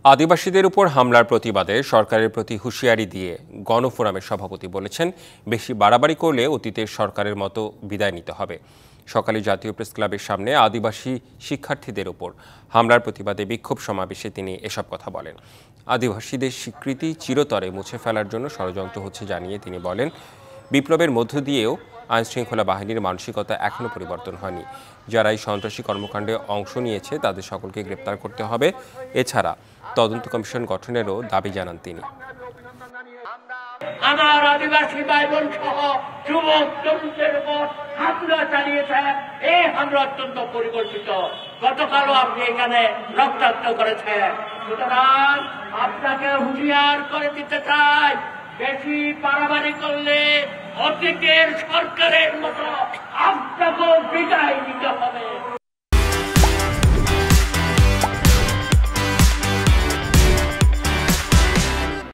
আদিবাসীদের উপর হামলার প্রতিবাদে সরকারের প্রতি হুঁশিয়ারি দিয়ে গণফোরামের সভাপতি বলেছেন, বেশি বাড়াবাড়ি করলে অতীতের সরকারের মতো বিদায় নিতে হবে। সকালে জাতীয় প্রেস ক্লাবের সামনে আদিবাসী শিক্ষার্থীদের উপর হামলার প্রতিবাদে বিক্ষোভ সমাবেশে তিনি এসব কথা বলেন। আদিবাসীদের স্বীকৃতি চিরতরে মুছে ফেলার জন্য ষড়যন্ত্র হচ্ছে জানিয়ে তিনি বলেন, বিপ্লবের মধ্য দিয়েও আইনশৃঙ্খলা বাহিনীর মানসিকতা এখনও পরিবর্তন হয়নি। যারা এই সন্ত্রাসী কর্মকাণ্ডে অংশ নিয়েছে তাদের সকলকে গ্রেপ্তার করতে হবে। এছাড়া তদন্ত কমিশন গঠনেরও দাবি জানান তিনি। আমার আদিবাসী ভাই বোন সহ যুবক তরুণদের উপর হামলা চালিয়েছেন। এই হামলা অত্যন্ত পরিকল্পিত। গতকালও আপনি এখানে রক্তাক্ত করেছেন। সুতরাং আপনাকে হুঁশিয়ার করে দিতে চাই, বেশি বাড়াবাড়ি করলে অতীতের সরকারের মতো আপনাকেও বিদায় নিতে হবে।